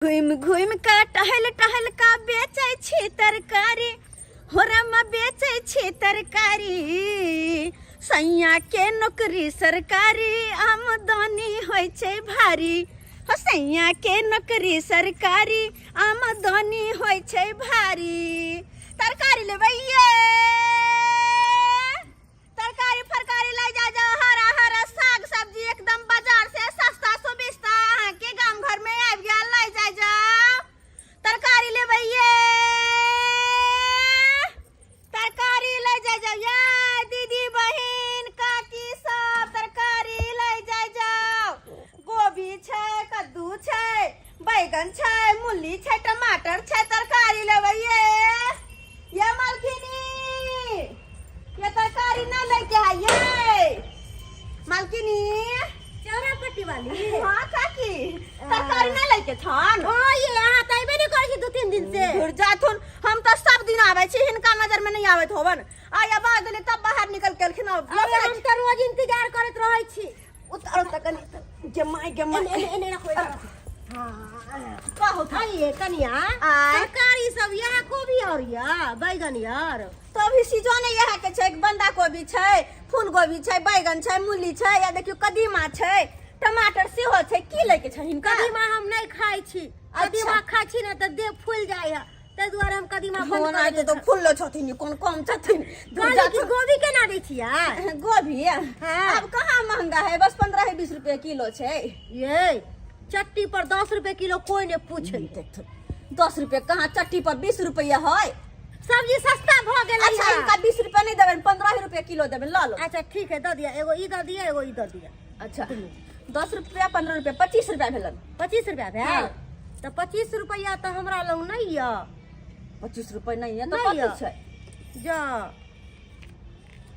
घुम घुम का टहल टहल का बेचे छी तरकारी होरमा बेचे छी तरकारी सैया के नौकरी सरकारी आमदनी होय छै भारी हो सैया के नौकरी सरकारी आमदनी होय छै भारी तरकारी लेबै ये तरकारी फरकारी लै जा हरा हरा साग सब्जी एकदम बाजार से सस्ता सुविस्ता के गांव घर में आबि गेल लै जा तरकारी लेबै ये तरकारी लै जा ये दीदी बहिन काकी सब तरकारी लै जाओ गोभी छै कद्दू छै बैगन छै मूली छै टमाटर छै तरकारी लेबै ये मालकिनी ये तरकारी ना लेके आइए मालकिनी चौरापट्टी वाली। हाँ काकी तरकारी ना लेके छन ओ ये यहाँ त आइबे नहीं करै छी 2-3 दिन से। घुर जाथुन हम तो सब दिन आवे छी हिनका नजर में नहीं आवत होवन आया बाद देले तब बाहर निकल के खिना अरे हम त रोज इंतजार करत रहै छी। उतर तकनी जमाई एने रखो हां का होत आइए कनिया तरकारी सब यहाँ गोभी और या बैगन यार तो अभी सीजन है यहाँ के छै बंधा गोभी छै फूल गोभी छै बैगन छै मूली छै या देखियो कदीमा छै टमाटर सेहो छै की लेके छै हिनका कदीमा हम नहीं खाई छी। कदीमा खाई छी ना त देह फूल जाय है ते दुआरे हम कदीमा बंद होना कर तो फूल छथिन कौन कम छथिन गोभी केना दै छियै गोभी हाँ। अब कहाँ महंगा है बस 15-20 रुपए किलो छै ये चट्टी पर 10 रुपए किलो कोई ने पूछे 10 रुपए कहाँ चट्टी पर 20 रुपया है सब्जी सस्ता भ गेल। अच्छा इनका 20 रुपया नहीं देबे 15 रुपया किलो देबे ला लो। अच्छा ठीक है दे दिया एगो ई दे दिया एगो ई दे दिया। अच्छा 10 रुपया 15 रुपया 25 रुपया भेलन 25 रुपया भेल हाँ। तो 25 रुपया तो हमरा लग नहीं है 25 रुपया नहीं है तो नहीं कथी छै जा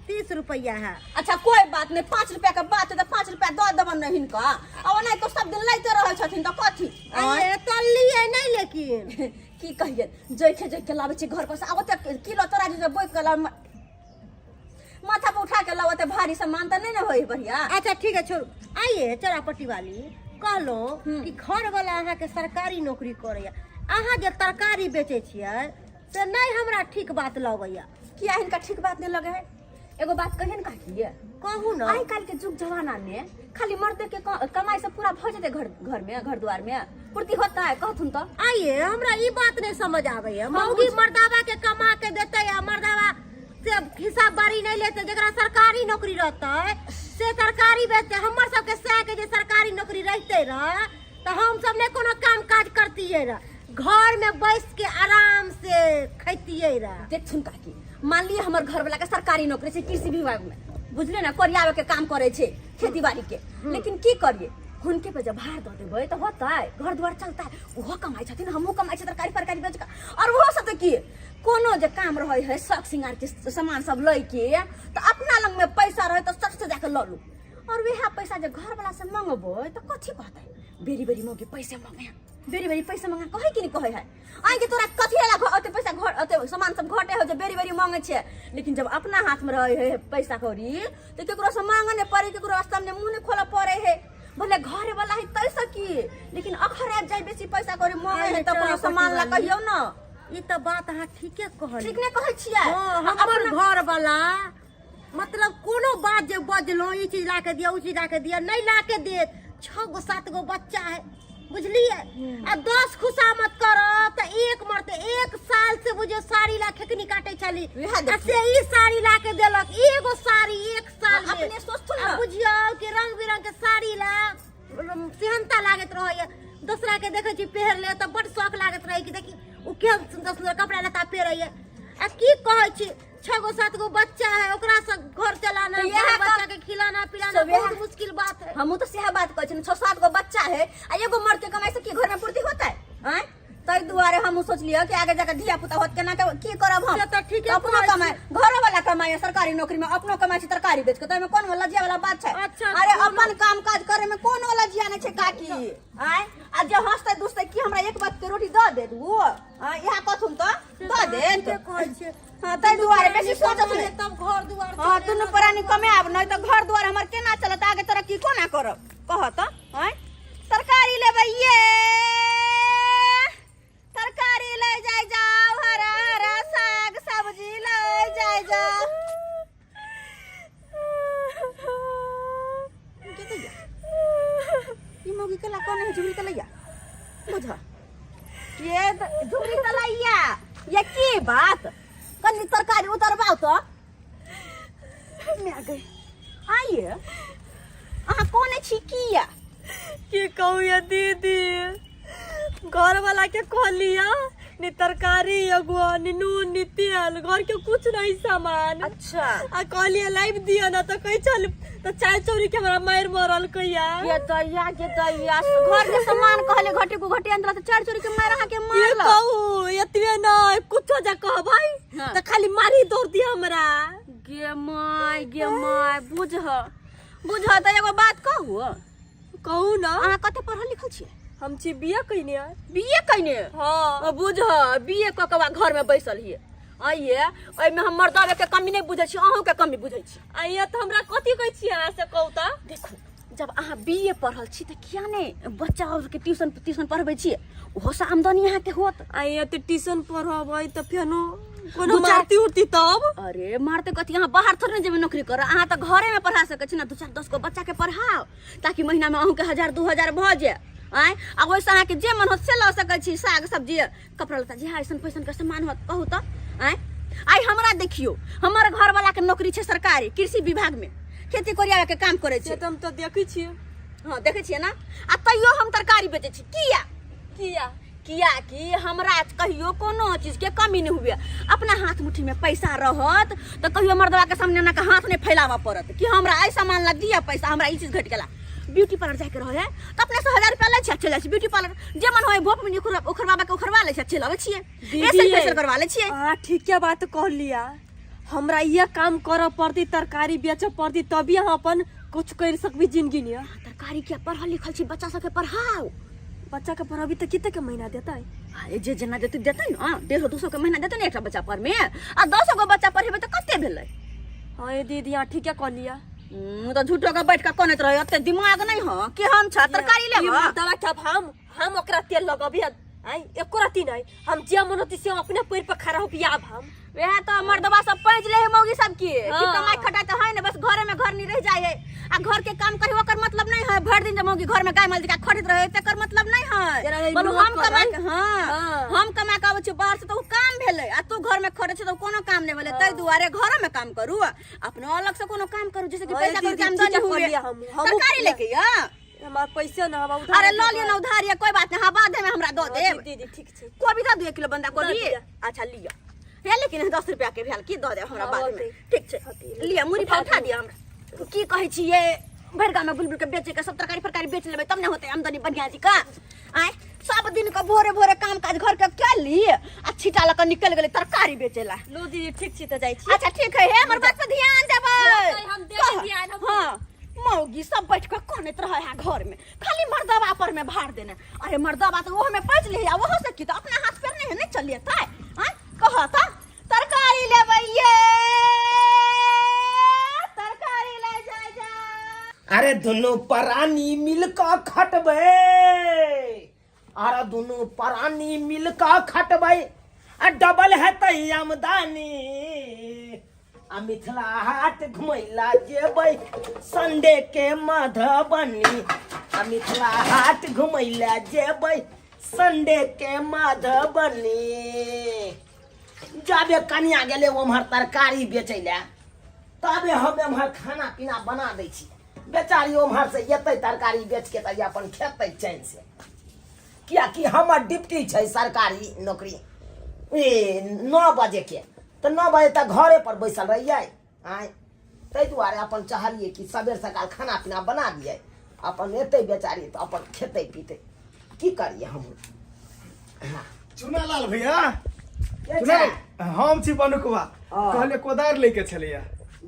30 रुपया है। अच्छा कोई बात नहीं 5 रुपया का बात है तो 5 रुपया दे देबन नहीं हिनका अब नहीं तो सब दिन लेते रहे छथिन तो कथी अरे तल्ली है नहीं लेकिन की कहिए जइखे लाबे छी घर पर से अब तक किलो तराजू से बोइ के माथा पे उठा के लावते भारी सामान तो नहीं ना होई बढ़िया। अच्छा ठीक है छोड़ आइए चौरापट्टी वाली कहलो कि घर वाला अहाँ के सरकारी नौकरी करे अहाँ जे तरकारी बेचे छियै से नहीं हमरा ठीक बात लगैया। किया हिनका ठीक बात नहीं लगे है एगो बात कहिए न काकी कहू ना आई काल के जुग जमाना में खाली मर्द के कमाई से पूरा भ जते घर में घर द्वार में पूर्ति होता है कहथुन तो आइए हमरा ई बात नहीं समझ आवे है मौगी मर्दावा के कमा के देते या मर्दावा से हिसाब बारी नहीं लेते जकरा सरकारी नौकरी रहता है से तरकारी बेचते हमर सब के सह के जे सरकारी नौकरी रहते रह तो हम सब ने कोनो काम काज करतिए रह घर में बैठ के आराम से खैतिए रह। देखथुन काकी मान लिए हमर घर वाला के सरकारी नौकरी से कृषि विभाग में बुझले ना कोरियावे के काम करे छे खेती बाड़ी के लेकिन की करिए हुनके पे जब भार दे देबै तो होता है घर द्वार चलता है वो कमाई छथिन हमहू कमाई छै तरकारी फरकारी बेच के और वो सब तो की कोनो जे काम रहे है शौक सिंगार के सामान सब लई के तो अपना लंग में पैसा रहे तो सच से जाके ल लू और वह पैसा जे घर वाला से मांगबै तो कथी कहते बेरी बेरी मौगी पैसे मांगे बेरी बेरी पैसा मांगा कहे कि नहीं कहे है आई के तोरा कथी ला ओते पैसा घर ओते सामान सब घटे हो जे बेरी बेरी मांगे छे लेकिन जब अपना हाथ में रहे है पैसा कौड़ी तो केकरो से मांगे नहीं पड़े केकरो रास्ता में मुंह नहीं खोला पड़े है भले घर वाला है तै सकी लेकिन अखर आ जाए बेसी पैसा कौड़ी मांगे है त कोनो सामान ला कहियो न ई त बात अहाँ ठीके कहली ठीक नहीं कहै छियै हमर घर वाला मतलब कोनो बात जे बजलो ई चीज ला के दिया उ चीज ला के दिया नहीं ला के देत 6 गो 7 गो बच्चा है बुझलिए अब 10 खुशामत करो तो एक मरते 1 साल से बुझो साड़ी ला खेकनी काटे चली से ई साड़ी ला के देलक एगो साड़ी 1 साल में अपने सोचथुन ना बुझियो कि रंग बिरंग के साड़ी ला सेहनता लागत रहे दूसरा के देखे छी पहन ले तो बड़ शौक लागत रहे कि देखी उ के सुंदर सुंदर कपड़ा लता पहनैया आ की कहै छी 6 गो 7 गो बच्चा है ओकरा से घर चलाना बच्चा के खिलाना पिलाना बहुत मुश्किल बात है। हमहू तो सेह बात कहै छी 6-7 गो बच्चा है आ एगो मर्द के कमाई से की घर में पूर्ति होता है हैं तई दुआरे हमहू सोच लियो कि आगे जाकर धिया पुता होत केना की करब हम तो ठीक है अपनो कमाई घर वाला कमाई सरकारी नौकरी में अपनो कमाई से तरकारी बेच के तई में कौन वाला जिया वाला बात है। अच्छा अरे अपन काम काज करे में कौन वाला जिया नहीं छै काकी आय आ जे हंसते दुसते की हमरा एक बात के रोटी द दे दू यहां कथुन तो द दे कहै छै हां तई दुआरे बेसी सोचत नहीं तब घर दुआर हां दुनु प्राणी कमाब नहीं तो घर द्वार हमर केना चलत आगे तरक्की कोना करब कह त हैं तरकारी लेबै ये बुझा ये झुमरी तलैया ये की बात कनी तरकारी उतरबाओ तो मैं गई आइए अहाँ कौन छी किया की कहू ये दीदी घर वाला के कह लिया नि तरकारी एगो नि नून नि तेल घर के कुछ नहीं सामान अच्छा आ कहलिए लाइव दिया ना तो कहीं चल तो चाय चोरी के हमरा मार मरल कहिया ये दैया घर के सामान कहले घटे को घटे अंदर तो चार चोरी के मार अहाँ के ये मारल कहू एतबे ना कुछो जा कह भाई हाँ। तो खाली मारी दौड़ दिया हमरा गे माय बुझ त एगो बात कहू कहू ना अहाँ कते पढ़ल लिखल छियै हम छी बिया कइने बीए कइने हां बुझ बीए क के घर में बैसल हिये आइए ओइ में हम मर्दावे के कमी नहीं बुझै छी अहूं के कमी बुझै छी आइया तो हमरा कथी कहै छी अहाँ से कहू त देखू जब अहाँ बीए पढ़ल छी त किया ने बच्चा और के ट्यूशन पढ़बै छी ओहो से आमदनी अहाँ के होत आइया तो ट्यूशन पढ़बै त फेनो दू कोनो चार- मारती उरती तब अरे मारते कथी अहाँ बाहर थोड़े जेबे नौकरी कर अहाँ तो घरे में पढ़ा सकै छी ना 2-4-10 गो बच्चा के पढ़ाओ ताकि महीना में अहूं के 1000-2000 भ जाए आय आ वैसे अहाँ के जे मन होत से ल सकै छी साग सब्जी कपड़ा लत्ता जे ऐसन पैसन के सामान होत कहू त आय आई हमरा देखियो हमर घर वाला के नौकरी छै सरकारी कृषि विभाग में खेती कोरिया के काम करे से छै त हम त देखै छी हां देखे छियै ना आ तैयो हम तरकारी बेचै छी किया कि हमरा कहियो कोनो चीज के कमी नहीं हुए अपना हाथ मुट्ठी में पैसा रहत तो कहियो मर्दवा के सामने ना के हाथ नहीं फैलावा पड़त कि हमरा ऐ सामान लग दिया पैसा हमरा ई चीज घट गेला ब्यूटी पार्लर जाके रहे तो अपने से 1000 रुपया ले छै चले छी ब्यूटी पार्लर जे मन होय भोप में उखरबाबा के उखरवा ले छै चल आवे छियै ऐसे फेशियल करवा ले छियै हां ठीक के बात कह लिया हमरा ये काम कर पड़ती तरकारी बेच पड़ती तभी हम अपन कुछ कर सकबी जिंदगी में तरकारी के पढ़ल लिखल छी बच्चा सब के पढ़ाओ बच्चा के पढ़ाबी त कितने के महीना देता है अरे जे जना देते ना 150-200 के महीना देते ना एकटा बच्चा पर में आ 10 गो बच्चा पढ़ेबे त कते भेलै हां ये दीदी हां ठीक है कह लिया तो झूठो के बैठ के कोनत रहे ओते दिमाग नहीं हो कि हम छ तरकारी ले दवा क्या हम ओकरा तेल लगबी आई एको राती नहीं हम जे मन होती से हम अपने पैर पर खड़ा हो पियाब हम वह तो मर्दवा सब पैंच ले मौगी सब की कि हाँ। कमाई खटाई तो है ना बस घरे में घर नहीं रह जाए है आ घर के काम करे ओकर मतलब नहीं है भर दिन जब मौगी घर में गाय माल का खरीद रहे तेकर मतलब नहीं जरा है ये बोलू लोग हम कमाई करे। हां हाँ। हम कमा के आबै छी बाहर से तो उ काम भेलै आ तू घर में खड़े छ तो कोनो काम नहीं भेलै तै दुआरे घर में काम करू अपनो अलग से कोनो काम करू जैसे कि हाँ, पैसा दीदी, के ठीक है, आमदनी कर हुए लिया हम तरकारी लेके आ हमार पैसा ना हम उधार अरे लो लियो ना उधार या कोई बात नहीं हाँ बाद में हमरा दो दे दीदी ठीक छै कोबी दे 2 किलो बंदा कोबी दिया। अच्छा लियो हे लेकिन 10 रुपया के भेल की दो दे हमरा हाँ, बाद में होतै। ठीक छै लिया मुरी पर उठा दिया हमरा की कहै छी ये भरगा में बुलबुल के बेचे के सब तरकारी फरकारी बेच लेबै तब न होतै आमदनी बढ़िया जी का आय सब दिन के भोरे भोरे काम काज घर के कर ली आ छिटा लक निकल गेलै तरकारी बेचेला लो दीदी ठीक छी त जाई छी अच्छा ठीक है हे हमर बात पर ध्यान देबै होतै, हम देबै ध्यान, हम हां मौगी सब बैठ के कोनत रहे है घर में खाली मर्दवा पर में भार देने अरे मर्दवा तो ओह में पैच ले आ ओहो से की तो अपना हाथ पैर नहीं चलिए ताय हां कह त तरकारी लेबै ये तरकारी ले जा अरे दोनों प्राणी मिलकर खटबे अरे दोनों प्राणी मिलकर खटबे डबल है तई आमदनी आ मिथिला हाट घुमैला जेबै संडे के मधुबनी आ मिथिला हाट घुमैला जेबै संडे के मधुबनी जाबे कनिया गेले ओम्हर तरकारी बेचै लए तबे हम एम्हर खाना पीना बना दै छी बेचारी ओम्हर से एतै तरकारी बेच के तऽ अपन खेतै चैन से कियाकि हमर ड्यूटी छै सरकारी नौकरी 9 बजे के तऽ 9 बजे तक घरे पर बैसल रहियै आय ताहि दुआरे अपन चाहलियै कि सबेर सकाल खाना पीना बना दियै अपन एतै बेचारी तऽ अपन खेतै पीतै की करियै हम चुनालाल भैया के चुना छै? हम छी बनुकवा हाँ। कहले कोदार लेके छलिया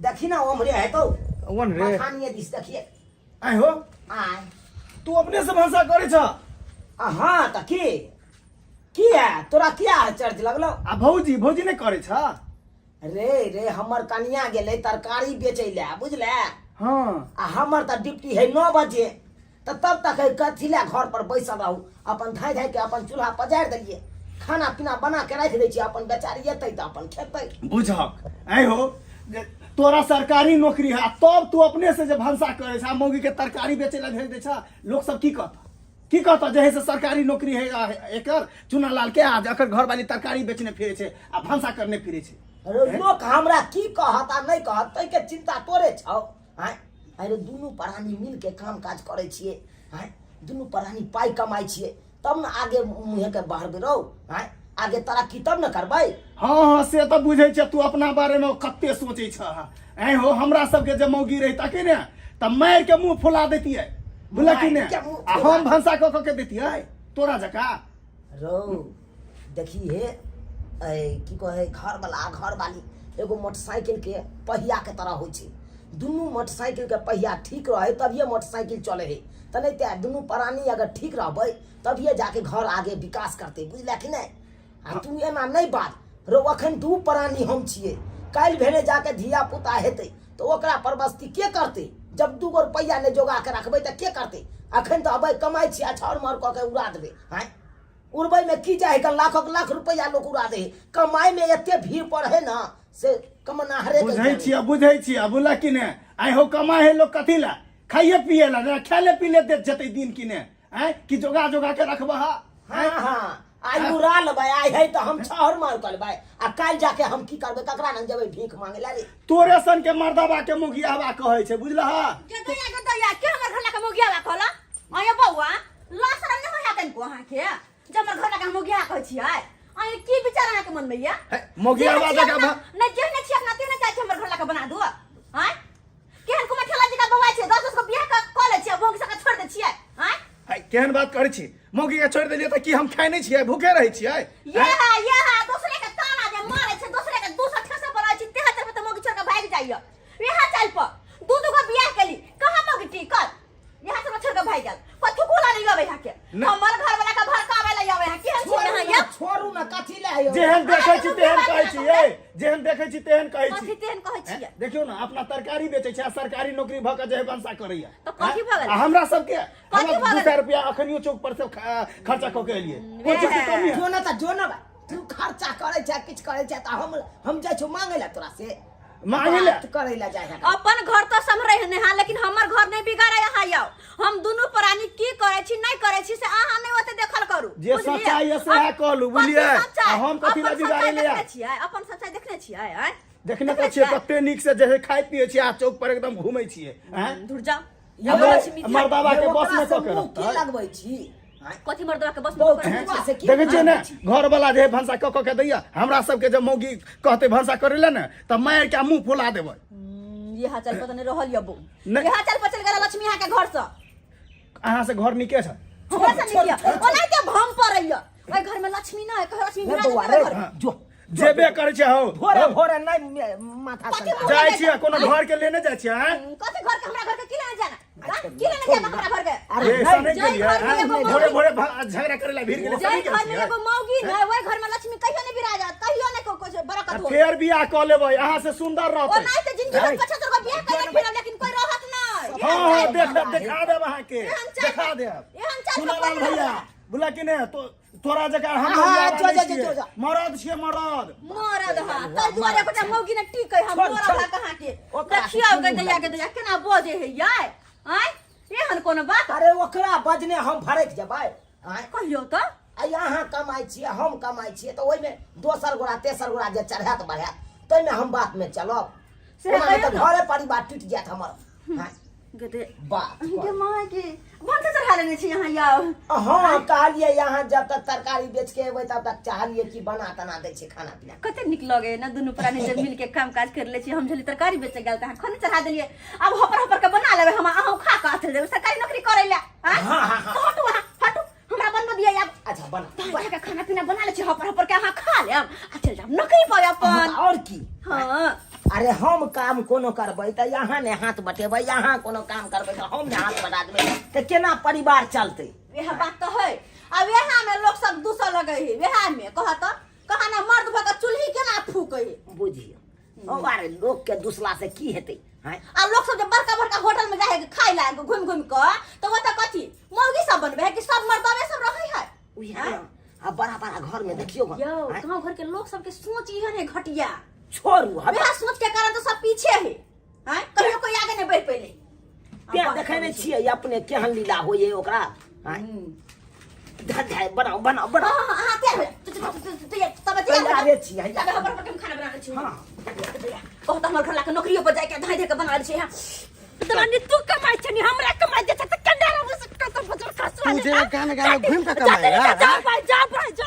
देखी ना ओम्हरे हेतौ वन रे मखानिये दिस देखिए आइ हो आय तू अपने से भाषा करे छ हाँ तऽ की है तोरा किया चर्च लगलो आ भौजी भौजी नहीं करे छ रे हमर कनिया गेलै तरकारी बेचै लए बुझले हाँ आ हमर तऽ ड्यूटी है 9 बजे तऽ तब तक है कथी लए घर पर बैसल रहू अपन धाय के अपन चूल्हा पजारि देलियै खाना पीना बना के राखि दै छियै अपन बेचारी एतै तऽ अपन खेतै बुझक आइ हो जे तोरा सरकारी नौकरी है तब तू अपने से जे भंसा करे छ मौगी के तरकारी बेचे ला भेज दे छ लोग सब की कहत की कहता जे है से सरकारी नौकरी है एकर चुना लाल के आज एकर घर वाली तरकारी बेचने फिरे छे आ भंसा करने फिरे छे। अरे लोग हमरा की कहता नहीं कहत तै के चिंता तोरे छौ। हैं अरे दुनू प्राणी मिल के काम काज करे छिए। हैं दुनू प्राणी पाई कमाई छिए तब न आगे मुहे के बढ़बे रहो। हैं आगे तरक्की तब न करबै। हाँ से तो बुझे छे तू अपना बारे में कत्ते सोचे छ। ऐ हो हमरा सबके जे मौगी रही ताके ने त मार के मुंह फुला देती है बुला कि ने आ हम भंसा क के देती है तोरा जका। रो देखी हे की कहे घर वाली एगो मोटरसाइकिल के पहिया के तरह होइ छे। दुनू मोटरसाइकिल के पहिया ठीक रहे तभिए मोटरसाइकिल चले है। त नहीं ते दुनू प्राणी अगर ठीक रहबै तभिए जाके घर आगे विकास करते बुझले कि नहीं। आ तू एना नहीं बात रो अखन दू प्राणी हम छिए काल भेले जाके धिया पुता हेतै तो ओकरा परबस्ती के करते। जब दूगो रुपया ने जोगा के रखबै त के करते। अखन तो अबै कमाई छिया छर मर क के उड़ा देबे। हैं उड़बै में की जाए लाख रुपया लोग उड़ा दे। कमाई में एते भीड़ पड़े ना से कमना हरे बुझे छिया बुला कि ने आइ हो कमाए है लोग कथी ला खाइए पिए ला ना खेले पीले दे जते दिन कि ने हैं कि जोगा के रखबा। हाँ हाँ आई उड़ा लेबै आई है तो हम छहर मार करबै आ काल जाके हम की करबै ककरा न जेबै भीख मांगे ला रे। तोरे सन के मर्दबा के मुगियावा कहै छै बुझला। के दैया के हमर घर लगा मुगियावा कहला। आया बौआ लासरम ने होया तन को अहाँ के जब हमर घर लगा मुगिया कहै छियै। आय की विचार अहाँ के मन में या मुगियावा जका नहीं केहने छियै अपना तेने चाहे हमर घर लगा बना दो। हैं केहन कुमा ठेला जका बवाय छै 10 को बियाह क ले छियै भोग सका छोड़ दे छियै। हैं है केहन बात करै छी मौगी के छोड़ देलिए त की हम खाइ नहीं छियै भूखे रहै छियै। ये है दूसरे के ताना जे मारे छै दूसरे के दूसरा ठेसा पर आइ छै तेहा चल त मौगी छोड़ के भाग जाइए। यहां चल पर दू को बियाह केली कहां मौगी टिकल यहां से छोड़ के भाग गेल पथु कोला नहीं आवे यहां के हमर घर वाला का भड़कावे ला आवे यहां केहन छै यहां या छोड़ू ना कथी ले आयो। जेहन देखै छी तेहन कहै छी ए जेहन देखै छी तेहन कहै छी। कथी तेहन कहै छियै। देखियो ना अपना तरकारी बेचै छै सरकारी नौकरी भ के जे बंसा करैया तो कथी भ गेल हमरा सबके कथी भ गेल 2 रुपया अखनियो चौक पर से खर्चा क के एलिए कोन चीज के कमी है। जो ना तू खर्चा करे छै किछ करे छै त हम जाय छु मांगे ला तोरा से मांगे ला करे ला जाय। अपन घर तो समरे ने हां लेकिन हमर घर नहीं बिगाड़े यहां आओ। हम दोनों प्राणी की करे छी नहीं करे छी से अहाँ नहीं ओते देखल करू। जे सच्चाई है से कहलू बुझलिए हम कथि ला बिगाड़े ले छियै अपन सच्चाई देखने छियै। हैं देखने त छियै कते नीक से जे खाइ पिए छियै आ चौक पर एकदम घुमै छियै। हैं दूर जाओ मर्दाबा के बस में क के की लगबै छी। कथी मर्दवा के बस में देखे छियै ने घर वाला जे भंसा क के दैया हमरा सबके जब मौगी कहते भंसा करे ले ने त मार के मुंह फुला देबै। ये हा चल पता नहीं रहल यबो नहीं। ये हा चल चल गेल लक्ष्मी यहाँ के घर से अहाँ से घर निके छ हमरा से नहीं किया ओना के भम परैया ओइ घर में लक्ष्मी ना है कह लक्ष्मी बिराज घर जो जेबे करे छै हो भोरे नहीं माथा संग जाय छियै कोनो घर के लेने जाय छियै। हैं कथी घर के हमरा घर के की लेने जाना की लेने जाना हमरा घर के। अरे ऐसा नहीं करिए भोरे भोरे झगड़ा करे ला भीड़ गेले जय घर में एगो मौगी न ओइ घर में लक्ष्मी कहियो नहीं बिराजा कहियो नहीं कुछ बरकत हो। फेर बियाह क लेबै अहाँ से सुंदर ओ रहतै। नहीं तो जिंदगी में 75 को बियाह करे फिर लेकिन कोई रहत नहीं। हां देखा देब अहाँ के देखा देब। एहन चल सुनालाल भैया बुला कि ने तो तोरा जका हम मरद छियै मरद हां तै दुआरे गोटा मौगी ने टिकै हम मरद कहां के देखियो के दैया केना बजे है याय। हैं एहन कोनो बात। अरे ओकरा बजने हम भरक जेबै। कहियो त आ यहाँ कमाई छियै हम कमाई छियै तो ओइ में दोसर गोरा तेसर गोरा जे चढ़ात बढ़ात तै में हम बात में चलब से घरे परिवार टूट जात हमर। हैं गदे बात के मां के भंसा चढ़ा लेने छी यहां याओ। हां कहलिए यहाँ जब तक तरकारी बेच के एबै तब तक चाहलिए कि बना तना दै छै खाना पीना कते निक लगे ना दुनु प्राणी जब मिल के काम काज कर ले छी हम झली तरकारी बेचे गेल त खने चढ़ा देलिए अब हपर के बना लेबे हम अहू खा के आथे देबे सरकारी नौकरी करे ले। हां हटू हटू हमरा बन दिया अब अच्छा बना के खाना पीना बना ले छी हपर के अहाँ खा ले आ चल जाब नौकरी पाए अपन। और की हां अरे हम काम कोनो करबै त यहाँ ने हाथ बटेबै यहाँ कोनो काम करबै त हम ने हाथ बढ़ा देबै त केना परिवार चलतै। यह बात तो है। अब यहाँ में लोग सब दूसर लगे है यहाँ में कहत कहा ना मर्द भग चूल्ही केना फूके बुझियो हमारे लोग के दूसरा से की हेतै। हैं आ लोग सब जब बड़का बड़का होटल में जाए खाए ला घूम घूम के तो वो त कथी मौगी सब बनबे है कि सब मर्दवे सब रहे है। आ बड़ा बड़ा घर में देखियो यो गांव घर के लोग सब के सोच इहन है घटिया छोड़ू हम वह सोच के कारण तो सब पीछे है। हैं कहियो कोई आगे नहीं बढ़ पहिले क्या देखे नहीं छियै अपने केहन लीला होइए ओकरा। बनाओ बनाओ बनाओ हां हां तैयार हो तब तैयारे छी तब हमर पटम खाना बना छी हां कहत हमर घर लाके नौकरियो पर जाके धाय धे के बना छी हां तनी तू कमाई छनी हमरा कमाई दे त कंडारा मुस कत बजर खसवा तू जे गाना गाना घूम के कमाएगा जा भाई जा भाई जा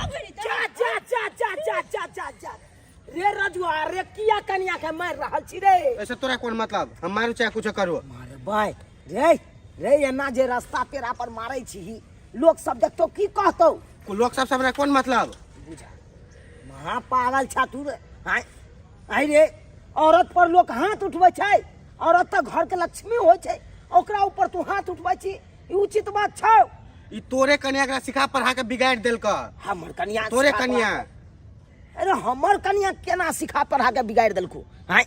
जा रे रजुआ रे किया कनिया के मार रहल छी रे ऐसे तोरा कोन मतलब हम मारू चाहे कुछ करू मारे भाई रे रे एना जे रास्ता पेरा पर मारै छी लोग सब देखतो की कहतो लोग सब हमरा कोन मतलब बुझा महा पागल छा तू रे हाय आई रे औरत पर लोग हाथ उठबै छै औरत त घर के लक्ष्मी होय छै ओकरा ऊपर तू हाथ उठबै छी ई उचित बात छौ ई तोरे कन्या एकरा सिखा पढ़ा के बिगाड़ देलक हमर कन्या तोरे कन्या अरे हमर कन्या केना सिखा पढ़ा के बिगाड़ देलकू हाय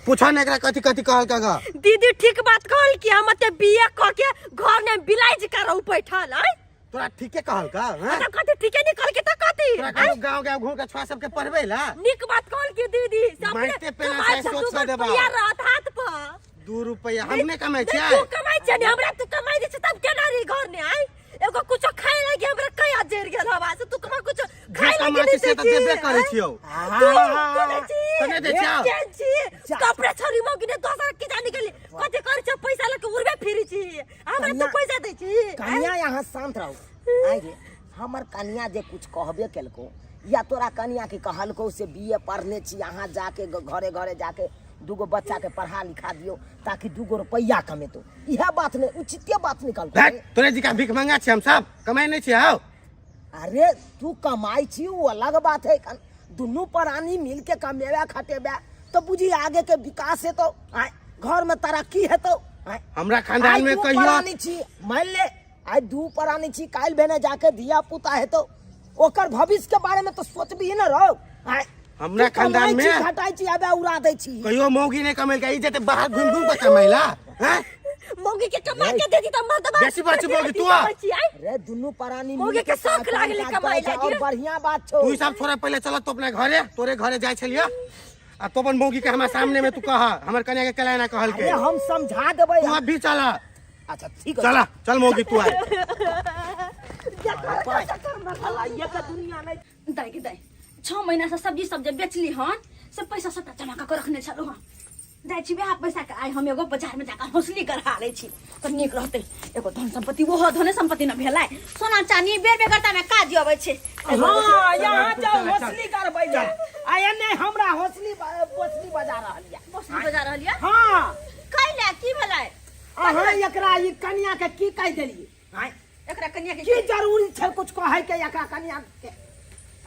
पूछो न एकरा कथि कथि कहल का दीदी ठीक बात कहल कि हम ते बीए क के घर में बिलाइज का रहू बैठल है तोरा ठीके कहल का हैं तो कथि ठीके नहीं कहल के त कथि तोरा कहू गांव घूम के छुआ सबके पढ़बे ला निक बात कहल कि दीदी माइते पे ना से सोच के देबा रात हाथ पर 2 रुपया हमने कमाई छै तू कमाई छ ने हमरा तू कमाई दे छ तब केना री घर ने आई एगो कुछ खाए लगे हमरा कया जेर गेल हवा से तू कमा कुछ खाए लगे कमाई से त देबे करै छियौ तने दे छियौ कपड़े छोरी मौगी ने दोसर की जानी गेली कथि कर छ पैसा लेके उड़बे फिरी छी हमरा तू पैसा दे छी कन्या यहाँ शांत रहो आई रे हमर कन्या जे कुछ कहबे केलको या तोरा कन्या के कहलको से बीए पढ़ने छी यहाँ जाके घरे घरे जाके दूगो बच्चा के पढ़ा लिखा दियो ताकि 2 रुपया कमेतो यह बात ने उचित बात निकल तोरे जी का भीख मांगा छी हम सब कमाई नहीं छी आओ अरे तू कमाई छी वो अलग बात है दुनू प्राणी मिल के कमेबे खटेबे तो बुझी आगे के विकास है तो घर में तरक्की है तो हमरा खानदान में कहियो छी मान ले आज 2 प्राणी छी काल भेने जाके दिया पुता है तो ओकर भविष्य के बारे में तो सोचबी न रहो हमरा खानदान में घटाई छी आबे उड़ा दै छी कहियो मौगी ने कमेल का इज्जत बाहर घूम घूम के कमाइला हैं मौगी के कमा के देती त मर्द बेसी बच मौगी तू रे दुनू प्राणी मौगी के शौक लागले कमाई लागी और बढ़िया बात छौ तू सब छोरा पहले चल तो अपना घरे तोरे घरे जाय छलिया आ तो अपन मौगी के हमरा सामने में तू कह हमर कन्या के कला ना कहल के हम समझा देबै तू अभी चला अच्छा ठीक है चला चल मौगी तू आ ये का दुनिया नहीं दाई के दाई 6 महीना से सब्जी सब जे बेचली हन सब पैसा सब जमा कर रखने छलो हन जाय छी वह पैसा के आइ हम एगो बाजार में जाकर हौसली कर हाले छी तो नीक रहते एगो धन संपत्ति वो धन संपत्ति न भेलाय सोना चांदी बेर बेगरता में काज अबै छे हां यहां जाओ हौसली करबै जा आय ने हमरा हौसली बजा रहलिया हौसली बजा रहलिया हां कैला की भेलाय अहाँ एकरा ई कन्या के की कह देलिए हां एकरा कन्या के की जरूरी छै कुछ कहै के एकरा कन्या के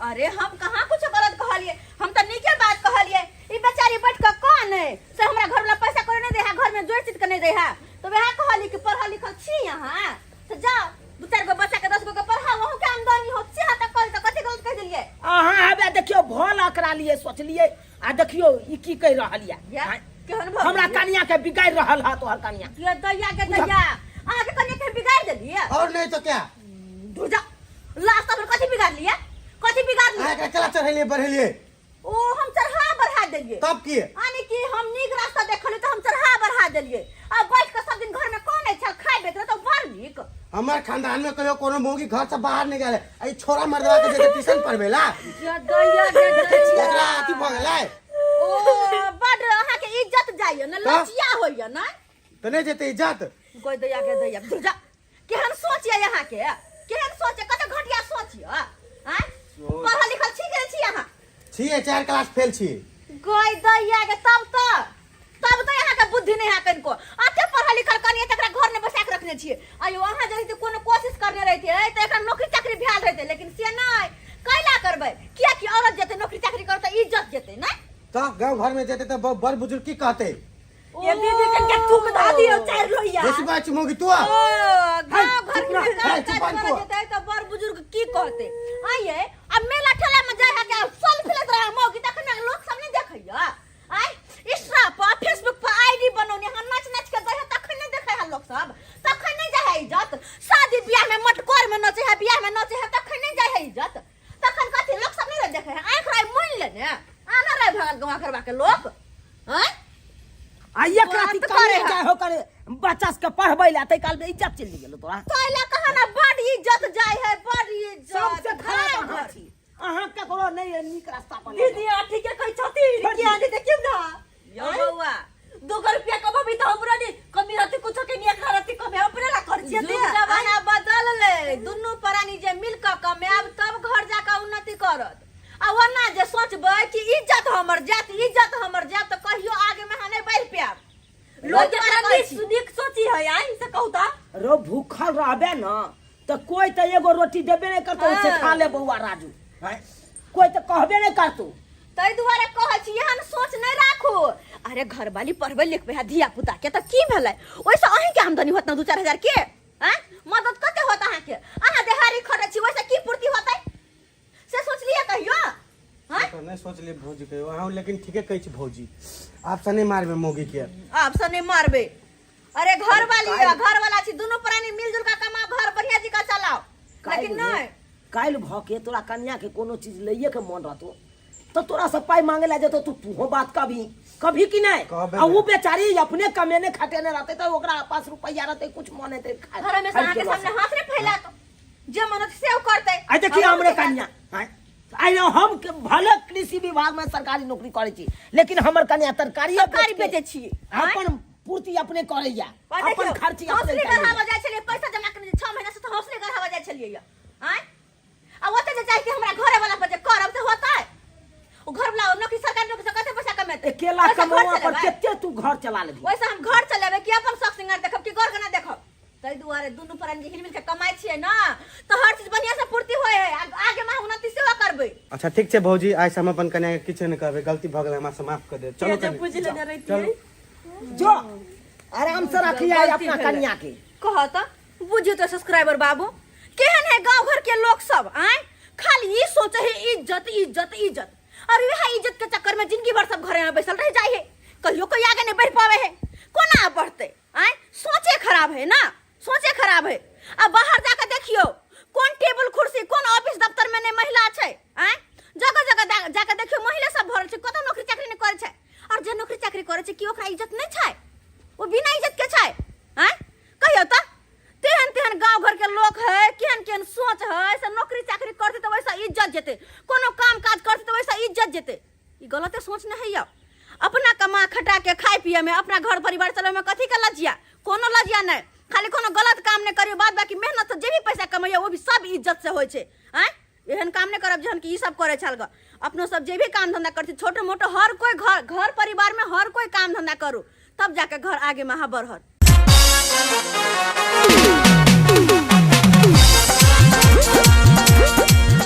अरे हम कहाँ कुछ गलत कहलिए हम तो नीके बात कहलिए ई बेचारी बैठ के कौन है से हमरा घर वाला पैसा करे नहीं दे है घर में जोड़ चित के नहीं दे है तो वह कहली कि पढ़ा लिखल छी यहां तो जा 2-4 गो बच्चा के 10 गो के पढ़ा वहु के आमदनी हो छी त कल त कथि गलत कह देलिए अहाँ आबे देखियो भल एकरा लिए सोचलिए आ देखियो ई की कह रहलिया केहन भल हमरा कन्या के बिगाड़ रहल हा तोहर कन्या ये दैया के दैया आ के कन्या के बिगाड़ देलिए और नहीं तो क्या दूजा लास्ट में कथि बिगाड़ लिया कथि बिगाड़ लिया का चला चढ़ेलिए बढ़ेलिए ओ हम चढ़ा बढ़ा देलिए तब की यानी कि हम नीक रास्ता देखली तो हम चढ़ा बढ़ा देलिए अब बैठ के सब दिन घर में कौन है छल खाए बेत तो बड़ नीक हमार खानदान में कहियो कोनो मौगी घर से बाहर नहीं गेले आई छोरा मर्दवा के जे ट्यूशन पढ़वेला ये दैया दे एकरा अथी भ गेलै ओ बड़ अहाँ के इज्जत जाइए न लचिया होइए न तो नहीं जेते इज्जत कोई दैया के दैया दूजा केहन सोचिए यहाँ के केहन सोचे कत घटिया सोचिए हैं पढ़ा लिखल छी गेल छी यहाँ छिए 4 क्लास फेल छी कोई दैया के तब तो यहाँ के बुद्धि नहीं है कनको अते पढ़ा लिखल कनिए तकरा घर में बसा के रखने छिए आयो अहाँ जहिते कोनो कोशिश करने रहते तो एकरा नौकरी चाकरी भेल रहते लेकिन से नहीं कैला करबै किया कि औरत जते नौकरी चाकरी करते इज्जत जेते नहीं तो गांव घर में जेते तो बड़ बुजुर्ग की कहते ये दीदी के थूक दा दियो 4 लोइया जैसी बात मौगी तू गांव घर में काज करे जेते तो बड़ बुजुर्ग की कहते आइए अब मेला ठेला में जाय के सेल्फी लेत रहा मौगी तखन लोग सब नहीं देखैया आई इंस्टा पर फेसबुक पर आईडी बनौने हम नाच के दे तखन नहीं देखे है लोग सब तखन नहीं जाय है इज्जत शादी ब्याह में मटकोर में नचे है ब्याह में नचे है तखन नहीं जाय है इज्जत तखन कथि लोग सब नहीं देखे है आंख राय मोन लेने आना रे भाग गवा करवा के लोग हैं आ एकरा की करे जाय हो करे बच्चा के पढ़बै ला तै काल में इज्जत चलि गेलो तोरा कहला कहा ना बड़ इज्जत जाय है बड़ इज्जत सबसे खराब अहाँ छी अहाँ ककरो नहीं नीक रास्ता पर दीदी आठी के कहि छथि कि आनी देखिम ना यो बउआ 2 रुपया कमाबी त हमरा नि कमी रहती कुछ के निया खरती कमे अपने ला खर्चिया दे जमाना बदल ले दुनू प्राणी जे मिल क कमाब तब घर जाके उन्नति करत आ वरना जे सोचबै कि इज्जत हमर जात त कहियो आगे में हने बढ़ पाब लोग के सुनिक सोची है आई से कहू ता रो भूखल रहबे न तो कोई तो एगो रोटी देबे नहीं करतो से खा ले बउआ राजू हैं कोई तो कहबे नहीं करतो तै दुआरे कहै छी एहन सोच नहीं राखू अरे घर वाली पढ़बे लिखबे है धिया पुता के त की भेलै ओइसे अहीं के आमदनी होत न 2-4 हजार के हैं मदद कते होत अहाँ के अहाँ देहारी खटे छी ओइसे की पूर्ति होतै से सोच लिया कहियो हैं तो नहीं सोच ले भौजी के वहां लेकिन ठीके कहै छी भौजी आप सने मारबे मौगी के आप सने मारबे अरे घर वाला छी दोनों प्राणी मिलजुल का कमा घर बढ़िया जी का चलाओ लेकिन नहीं काल भ के तोरा कन्या के कोनो चीज लइए के मन रहतो तो तोरा से पाई मांगे ला जतो तू बात कभी कि नहीं कहबे आ वो बेचारी अपने कमेने खटेने रहते तो ओकरा पास रुपया रहते कुछ मने ते घर में अहाँ के सामने हाथ रे फैला तो जे मन से करते आई देखिए हमरे कन्या आई हम भले कृषि विभाग में सरकारी नौकरी करे छी लेकिन हमर कन्या तरकारी बेचे छी अपन पूर्ति अपने करैया अपन खर्ची अपने हौसले करैया गढ़ावा जाय छलिए पैसा जमा करने 6 महीना से तो हौसले गढ़ावा जाय छलिए हैं आ ओते जे चाहि कि हमरा घरे वाला पर जे करब त होता है ओ घर वाला नौकरी सरकारी नौकरी से कते पैसा कमेते अकेला कमावा पर केते तू घर चला लेबी वैसे हम घर चलेबे कि अपन शौक सिंगार देखब कि घर केना देखब तै दुआरे दुनू प्राणी हिल मिल के कमाई छिए ना तो हर चीज बढ़िया से पूर्ति होय है आगे में उन्नति सेवा करबे अच्छा ठीक छे भौजी आज से हम अपन कन्या के किछ नहीं करबे गलती भ गेलै हमरा से माफ कर दे चलो जब पूछ लेने रही जो आराम से रखिए अपना कन्या के कह त बुझियो तो सब्सक्राइबर बाबू केहन है गांव घर के लोग सब आए खाली ई सोचे है इज्जत इज्जत इज्जत और यह इज्जत के चक्कर में जिंदगी भर सब घरे में बैसल रह जाए है कहियो कोई आगे नहीं बढ़ पावे है कोना बढ़ते आए सोचे खराब है ना सोचे खराब है अब बाहर जाकर देखियो कौन टेबल कुर्सी कौन ऑफिस दफ्तर में ने महिला छै आए जगह जगह जाकर देखियो महिला सब भरल छै कतो नौकरी चाकरी नहीं करे छै और जे नौकरी चाकरी करे छै कि ओकरा इज्जत नहीं छै वो बिना इज्जत के छै हैं कहियो त तेहन गांव घर के लोग है केहन सोच है से नौकरी चाकरी करते तो वैसा इज्जत जेते कोनो काम काज करते तो वैसा इज्जत जेते ई गलत सोच नहीं है अपना कमा खटा के खाए पिए में अपना घर परिवार चलावे में कथी का लजिया कोनो लजिया नहीं खाली कोनो गलत काम नहीं करियो बाद बाकी मेहनत से जे भी पैसा कमाइयो वो भी सब इज्जत से होय छै हैं एहन काम नहीं करब जहन कि ई सब करे छल ग अपनो सब जे भी काम धंधा करते छोटे मोटे हर कोई घर परिवार में हर कोई काम धंधा करू तब जाके घर आगे में बढ़त